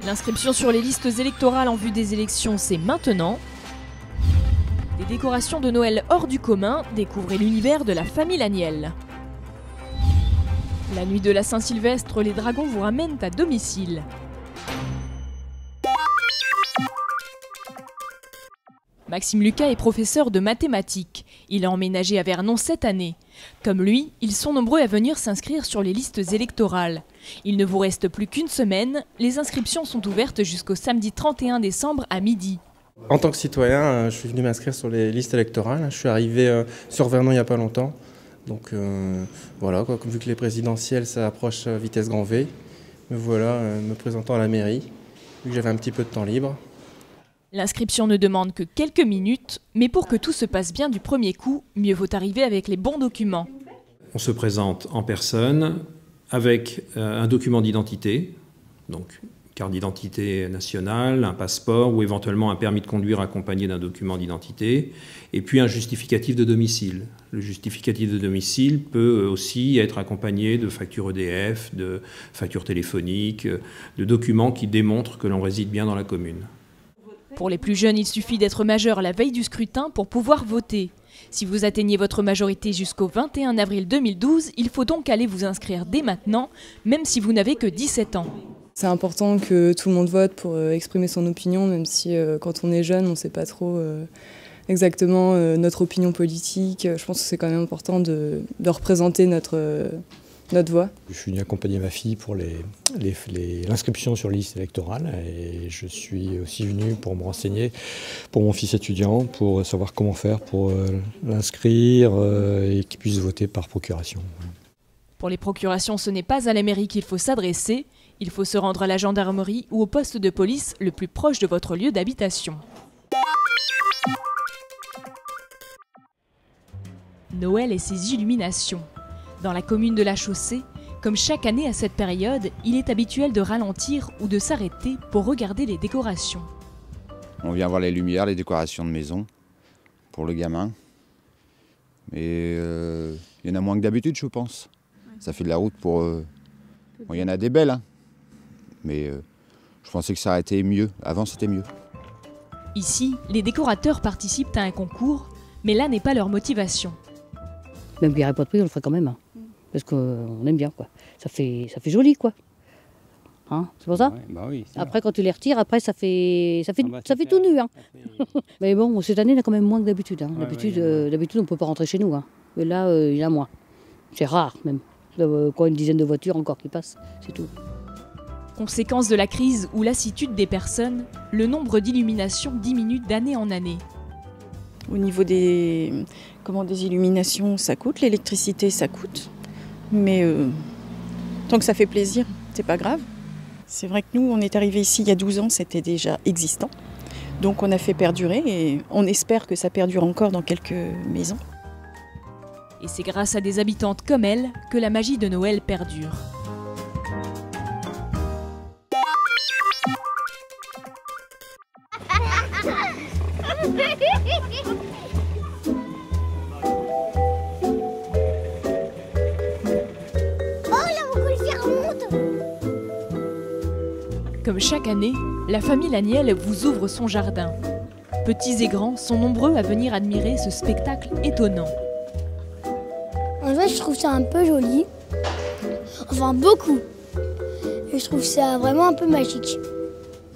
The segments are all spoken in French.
L'inscription sur les listes électorales en vue des élections, c'est maintenant. Des décorations de Noël hors du commun, découvrez l'univers de la famille Laniel. La nuit de la Saint-Sylvestre, les dragons vous ramènent à domicile. Maxime Lucas est professeur de mathématiques. Il a emménagé à Vernon cette année. Comme lui, ils sont nombreux à venir s'inscrire sur les listes électorales. Il ne vous reste plus qu'une semaine. Les inscriptions sont ouvertes jusqu'au samedi 31 décembre à midi. En tant que citoyen, je suis venu m'inscrire sur les listes électorales. Je suis arrivé sur Vernon il n'y a pas longtemps. Donc voilà, vu que les présidentielles, ça approche à vitesse grand V. Me voilà me présentant à la mairie, vu que j'avais un petit peu de temps libre. L'inscription ne demande que quelques minutes, mais pour que tout se passe bien du premier coup, mieux vaut arriver avec les bons documents. On se présente en personne avec un document d'identité, donc carte d'identité nationale, un passeport ou éventuellement un permis de conduire accompagné d'un document d'identité, et puis un justificatif de domicile. Le justificatif de domicile peut aussi être accompagné de factures EDF, de factures téléphoniques, de documents qui démontrent que l'on réside bien dans la commune. Pour les plus jeunes, il suffit d'être majeur la veille du scrutin pour pouvoir voter. Si vous atteignez votre majorité jusqu'au 21 avril 2012, il faut donc aller vous inscrire dès maintenant, même si vous n'avez que 17 ans. C'est important que tout le monde vote pour exprimer son opinion, même si quand on est jeune, on ne sait pas trop exactement notre opinion politique. Je pense que c'est quand même important de représenter notre voix. Je suis venu accompagner ma fille pour l'inscription sur les listes électorales et je suis aussi venu pour me renseigner pour mon fils étudiant, pour savoir comment faire pour l'inscrire et qu'il puisse voter par procuration. Pour les procurations, ce n'est pas à la mairie qu'il faut s'adresser. Il faut se rendre à la gendarmerie ou au poste de police le plus proche de votre lieu d'habitation. Noël et ses illuminations. Dans la commune de La Chaussée, comme chaque année à cette période, il est habituel de ralentir ou de s'arrêter pour regarder les décorations. On vient voir les lumières, les décorations de maison pour le gamin. Mais il y en a moins que d'habitude, je pense. Ça fait de la route pour... Bon, il y en a des belles, hein. Mais je pensais que ça aurait été mieux. Avant, c'était mieux. Ici, les décorateurs participent à un concours, mais là n'est pas leur motivation. Même qu'il n'y aurait pas de prix, on le ferait quand même. Hein. Parce qu'on aime bien, quoi. Ça fait joli, quoi. Hein, c'est pour ça ouais, bah oui, après, quand tu les retires, après, ça fait tout nu. Hein. Mais bon, cette année, il y en a quand même moins que d'habitude. Hein. D'habitude, on ne peut pas rentrer chez nous. Hein. Mais là, il y en a moins. C'est rare, même. Une dizaine de voitures encore qui passent, c'est tout. Conséquence de la crise ou lassitude des personnes, le nombre d'illuminations diminue d'année en année. Au niveau des illuminations, ça coûte, l'électricité, ça coûte. Mais tant que ça fait plaisir, c'est pas grave. C'est vrai que nous, on est arrivés ici il y a 12 ans, c'était déjà existant. Donc on a fait perdurer et on espère que ça perdure encore dans quelques maisons. Et c'est grâce à des habitantes comme elle que la magie de Noël perdure. Comme chaque année, la famille Laniel vous ouvre son jardin. Petits et grands sont nombreux à venir admirer ce spectacle étonnant. En vrai, je trouve ça un peu joli. Enfin, beaucoup. Et je trouve ça vraiment un peu magique.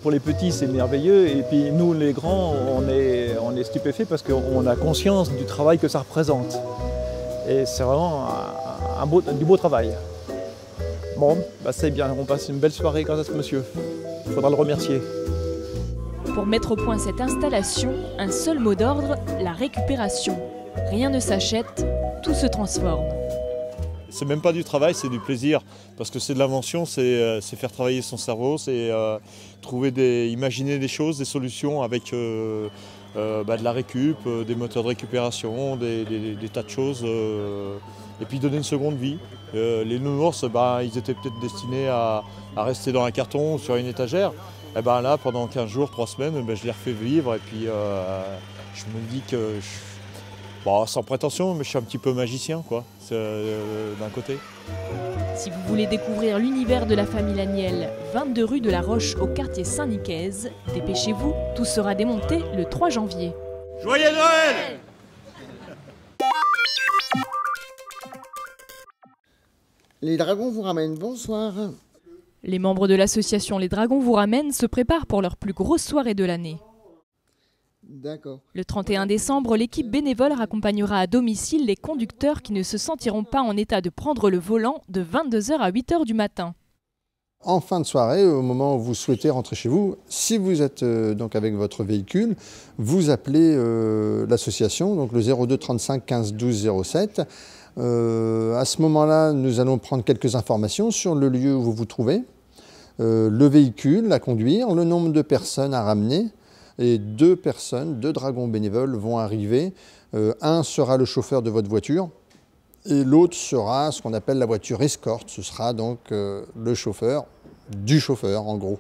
Pour les petits, c'est merveilleux. Et puis nous, les grands, on est stupéfaits parce qu'on a conscience du travail que ça représente. Et c'est vraiment du beau travail. Bon, bah c'est bien. On passe une belle soirée grâce à ce monsieur. Il faudra le remercier. Pour mettre au point cette installation, un seul mot d'ordre, la récupération. Rien ne s'achète, tout se transforme. C'est même pas du travail, c'est du plaisir, parce que c'est de l'invention, c'est faire travailler son cerveau, c'est imaginer des choses, des solutions avec de la récup, des moteurs de récupération, des tas de choses, et puis donner une seconde vie. Les nounours, ils étaient peut-être destinés à rester dans un carton ou sur une étagère. Et là, pendant 15 jours, 3 semaines, je les refais vivre, et puis je me dis que... sans prétention, mais je suis un petit peu magicien, quoi, d'un côté. Si vous voulez découvrir l'univers de la famille Laniel, 22 rue de la Roche au quartier Saint-Nicaise, dépêchez-vous, tout sera démonté le 3 janvier. Joyeux Noël! Les Dragons vous ramènent, bonsoir. Les membres de l'association Les Dragons vous ramènent se préparent pour leur plus grosse soirée de l'année. D'accord. Le 31 décembre, l'équipe bénévole raccompagnera à domicile les conducteurs qui ne se sentiront pas en état de prendre le volant de 22h à 8h du matin. En fin de soirée, au moment où vous souhaitez rentrer chez vous, si vous êtes donc avec votre véhicule, vous appelez l'association, donc le 02 35 15 12 07. À ce moment-là, nous allons prendre quelques informations sur le lieu où vous vous trouvez, le véhicule à conduire, le nombre de personnes à ramener. Et 2 personnes, 2 dragons bénévoles vont arriver. Un sera le chauffeur de votre voiture et l'autre sera ce qu'on appelle la voiture escorte. Ce sera donc le chauffeur du chauffeur en gros.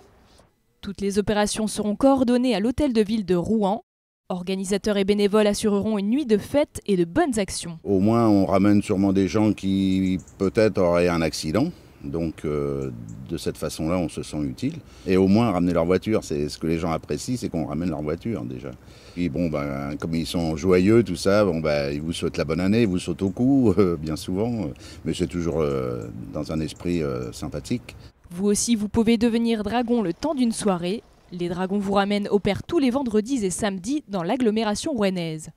Toutes les opérations seront coordonnées à l'hôtel de ville de Rouen. Organisateurs et bénévoles assureront une nuit de fête et de bonnes actions. Au moins on ramène sûrement des gens qui peut-être auraient un accident. Donc de cette façon-là, on se sent utile. Et au moins ramener leur voiture, c'est ce que les gens apprécient, c'est qu'on ramène leur voiture déjà. Puis bon, comme ils sont joyeux, tout ça, ils vous souhaitent la bonne année, ils vous sautent au cou, bien souvent. Mais c'est toujours dans un esprit sympathique. Vous aussi, vous pouvez devenir dragon le temps d'une soirée. Les Dragons vous ramènent opèrent tous les vendredis et samedis dans l'agglomération rouennaise.